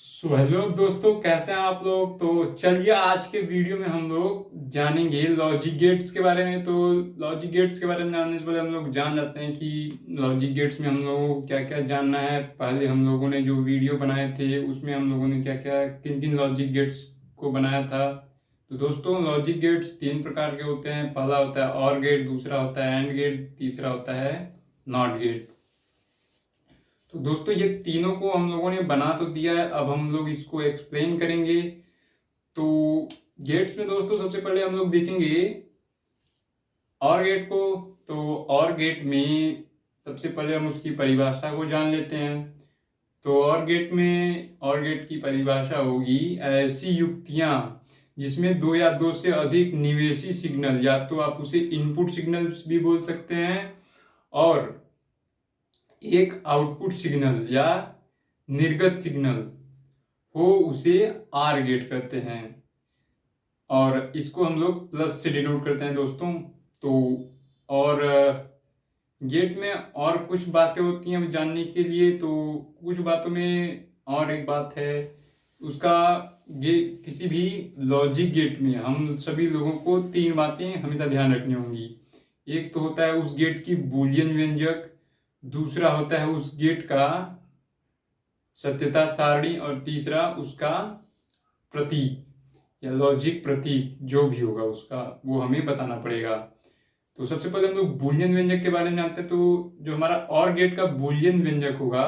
Hello दोस्तों, कैसे हैं आप लोग। तो चलिए आज के वीडियो में हम लोग जानेंगे लॉजिक गेट्स के बारे में। तो लॉजिक गेट्स के बारे में जानने से पहले हम लोग जान जाते हैं कि लॉजिक गेट्स में हम लोगों को क्या क्या जानना है। पहले हम लोगों ने जो वीडियो बनाए थे उसमें हम लोगों ने क्या क्या किन किन लॉजिक गेट्स को बनाया था। तो दोस्तों लॉजिक गेट्स तीन प्रकार के होते हैं। पहला होता है और गेट, दूसरा होता है एंड गेट, तीसरा होता है नॉट गेट। तो दोस्तों ये तीनों को हम लोगों ने बना तो दिया है, अब हम लोग इसको एक्सप्लेन करेंगे। तो गेट्स में दोस्तों सबसे पहले हम लोग देखेंगे और गेट को। तो और गेट में सबसे पहले हम उसकी परिभाषा को जान लेते हैं। तो और गेट में और गेट की परिभाषा होगी ऐसी युक्तियां जिसमें दो या दो से अधिक निवेशी सिग्नल, या तो आप उसे इनपुट सिग्नल्स भी बोल सकते हैं, और एक आउटपुट सिग्नल या निर्गत सिग्नल हो, उसे आर गेट कहते हैं। और इसको हम लोग प्लस से डिनोट करते हैं दोस्तों। तो और गेट में और कुछ बातें होती हैं जानने के लिए। तो कुछ बातों में और एक बात है उसका, किसी भी लॉजिक गेट में हम सभी लोगों को तीन बातें हमेशा ध्यान रखनी होंगी। एक तो होता है उस गेट की बूलियन व्यंजक, दूसरा होता है उस गेट का सत्यता सारणी, और तीसरा उसका प्रतीक या लॉजिक प्रतीक जो भी होगा उसका वो हमें बताना पड़ेगा। तो सबसे पहले हम लोग बूलियन व्यंजक के बारे में जानते हैं। तो जो हमारा और गेट का बूलियन व्यंजक होगा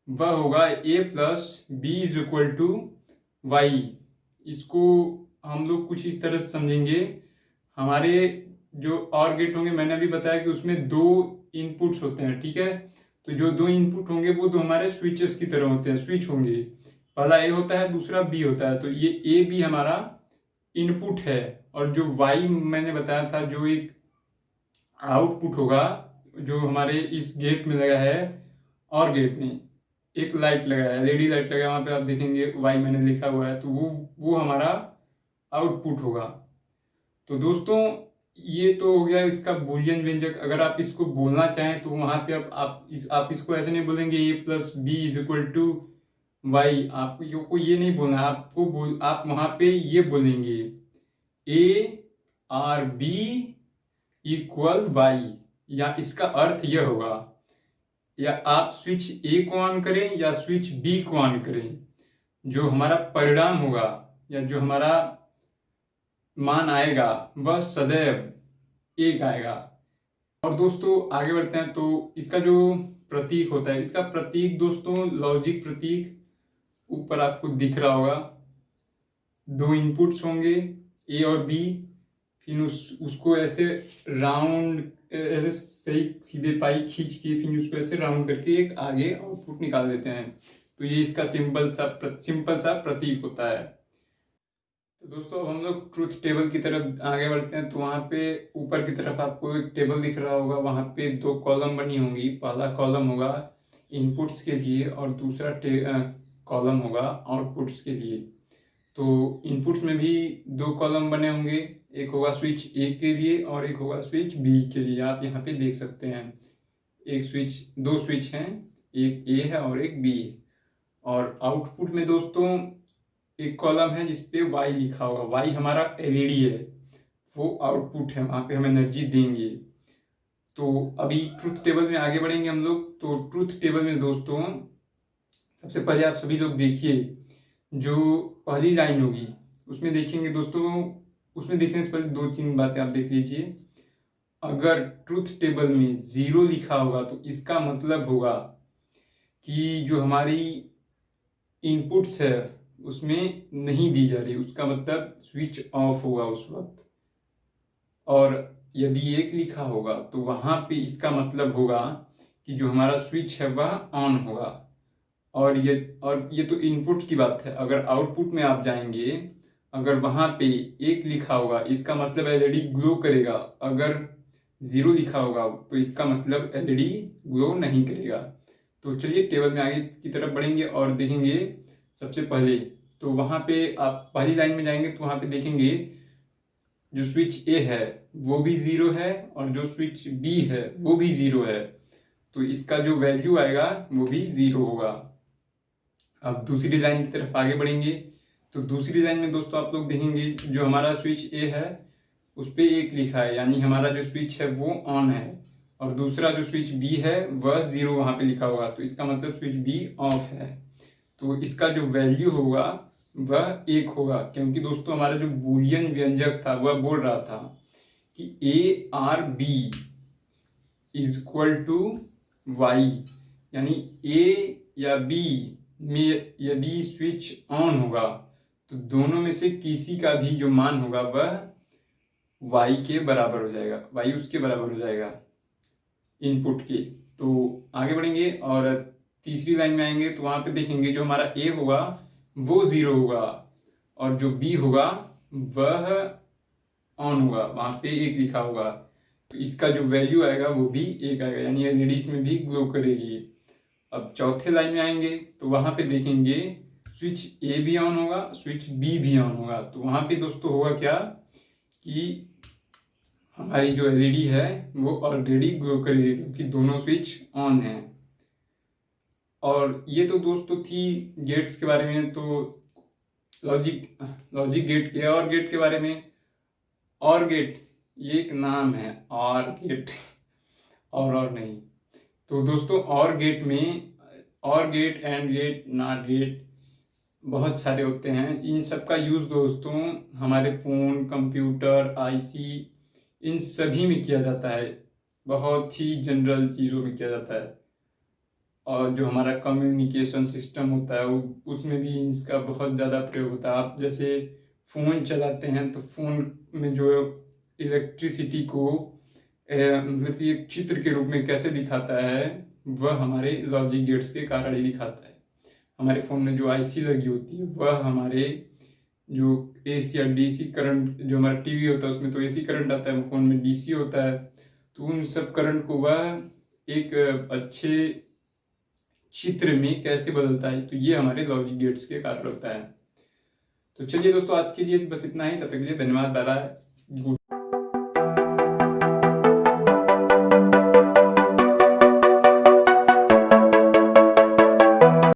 वह होगा a plus B is equal to y. इसको हम लोग कुछ इस तरह से समझेंगे। हमारे जो और गेट होंगे, मैंने अभी बताया कि उसमें दो इनपुट्स होते हैं, ठीक है। तो जो दो इनपुट होंगे वो दो हमारे स्विचेस की तरह होते हैं, स्विच होंगे। पहला ए होता है, दूसरा बी होता है। तो ये ए बी हमारा इनपुट है, और जो वाई मैंने बताया था जो एक आउटपुट होगा, जो हमारे इस गेट में लगा है। और गेट में एक लाइट लगा है, एलईडी लाइट लगा है, वहां पे आप देखेंगे वाई मैंने लिखा हुआ है। तो वो हमारा आउटपुट होगा। तो दोस्तों ये तो हो गया इसका बूलियन व्यंजक। अगर आप इसको बोलना चाहें तो वहां पे आप इसको ऐसे नहीं बोलेंगे A plus B is equal to Y. आपको ये नहीं बोलना, आप वहां पे ये बोलेंगे A are B equal Y, या इसका अर्थ यह होगा, या आप स्विच ए को ऑन करें या स्विच बी को ऑन करें, जो हमारा परिणाम होगा या जो हमारा मान आएगा वह सदैव एक आएगा। और दोस्तों आगे बढ़ते हैं। तो इसका जो प्रतीक होता है, इसका प्रतीक दोस्तों लॉजिक प्रतीक ऊपर आपको दिख रहा होगा। दो इनपुट्स होंगे ए और बी, फिर उसको ऐसे राउंड, ऐसे सही सीधे पाई खींच के फिर उसको ऐसे राउंड करके एक आगे आउटपुट निकाल देते हैं। तो ये इसका सिंपल सा प्रतीक होता है। तो दोस्तों हम लोग ट्रूथ टेबल की तरफ आगे बढ़ते हैं। तो वहां पे ऊपर की तरफ आपको एक टेबल दिख रहा होगा, वहां पे दो कॉलम बनी होंगी। पहला कॉलम होगा इनपुट्स के लिए और दूसरा कॉलम होगा आउटपुट्स के लिए। तो इनपुट्स में भी दो कॉलम बने होंगे, एक होगा स्विच ए के लिए और एक होगा स्विच बी के लिए। आप यहाँ पे देख सकते हैं दो स्विच हैं, एक ए है और एक बी है। और आउटपुट में दोस्तों एक कॉलम है जिसपे वाई लिखा होगा, वाई हमारा एलईडी है, वो आउटपुट है, वहां पे हम एनर्जी देंगे। तो अभी ट्रूथ टेबल में आगे बढ़ेंगे हम लोग। तो ट्रूथ टेबल में दोस्तों सबसे पहले आप सभी लोग देखिए, जो पहली लाइन होगी उसमें देखेंगे दोस्तों, उसमें देखने से पहले दो तीन बातें आप देख लीजिए। अगर ट्रूथ टेबल में 0 लिखा होगा तो इसका मतलब होगा कि जो हमारी इनपुट्स है उसमें नहीं दी जा रही, उसका मतलब स्विच ऑफ होगा उस वक्त। और यदि 1 लिखा होगा तो वहां पे इसका मतलब होगा कि जो हमारा स्विच है वह ऑन होगा। और ये तो इनपुट की बात है। अगर आउटपुट में आप जाएंगे, अगर वहां पे 1 लिखा होगा इसका मतलब एलईडी ग्लो करेगा, अगर 0 लिखा होगा तो इसका मतलब एलईडी ग्लो नहीं करेगा। तो चलिए टेबल में आगे की तरफ बढ़ेंगे और देखेंगे। सबसे पहले तो वहां पे आप पहली लाइन में जाएंगे तो वहां पे देखेंगे जो स्विच ए है वो भी 0 है और जो स्विच बी है वो भी 0 है। तो इसका जो वैल्यू आएगा वो भी 0 होगा। अब दूसरी लाइन की तरफ आगे बढ़ेंगे तो दूसरी लाइन में दोस्तों आप लोग देखेंगे जो हमारा स्विच ए है उस पर 1 लिखा है, यानी हमारा जो स्विच है वो ऑन है, और दूसरा जो स्विच बी है वह 0 वहां पे लिखा होगा, तो इसका मतलब स्विच बी ऑफ है। तो इसका जो वैल्यू होगा वह 1 होगा, क्योंकि दोस्तों हमारा जो बूलियन व्यंजक था वह बोल रहा था कि a are b is equal to y, यानी ए या बी में यदि स्विच ऑन होगा तो दोनों में से किसी का भी जो मान होगा वह y के बराबर हो जाएगा, y उसके बराबर हो जाएगा इनपुट के। तो आगे बढ़ेंगे और तीसरी लाइन में आएंगे तो वहां पे देखेंगे जो हमारा a होगा वो 0 होगा और जो b होगा वह ऑन होगा, वहां पे 1 लिखा होगा, तो इसका जो वैल्यू आएगा वो भी 1 आएगा, यानी एलईडी इसमें भी ग्लो करेगी। अब चौथे लाइन में आएंगे तो वहां पे देखेंगे स्विच ए भी ऑन होगा, स्विच बी भी ऑन होगा, तो वहां पे दोस्तों होगा क्या कि हमारी जो एलईडी है वो ऑलरेडी ग्लो करेगी क्योंकि दोनों स्विच ऑन है। और ये तो दोस्तों थी गेट्स के बारे में, तो लॉजिक गेट के और गेट के बारे में। और गेट ये एक नाम है, और गेट और नहीं। तो दोस्तों और गेट में or gate, and gate, not gate बहुत सारे होते हैं। इन सब का यूज दोस्तों हमारे फोन, कंप्यूटर, आईसी इन सभी में किया जाता है, बहुत ही जनरल चीज़ों में किया जाता है। और जो हमारा कम्युनिकेशन सिस्टम होता है उसमें भी इसका बहुत ज़्यादा प्रयोग होता है। आप जैसे फ़ोन चलाते हैं तो फ़ोन में जो इलेक्ट्रिसिटी को मतलब कि एक चित्र के रूप में कैसे दिखाता है वह हमारे लॉजिक गेट्स के कारण ही दिखाता है। हमारे फ़ोन में जो आईसी लगी होती है वह हमारे जो एसी या डीसी करंट, जो हमारा टीवी होता है उसमें तो एसी करंट आता है, फ़ोन में डीसी होता है, तो उन सब करंट को वह एक अच्छे चित्र में कैसे बदलता है, तो ये हमारे लॉजिक गेट्स के कारण होता है। तो चलिए दोस्तों आज के लिए बस इतना ही, तब तक के लिए धन्यवाद, बाय बाय, गुड।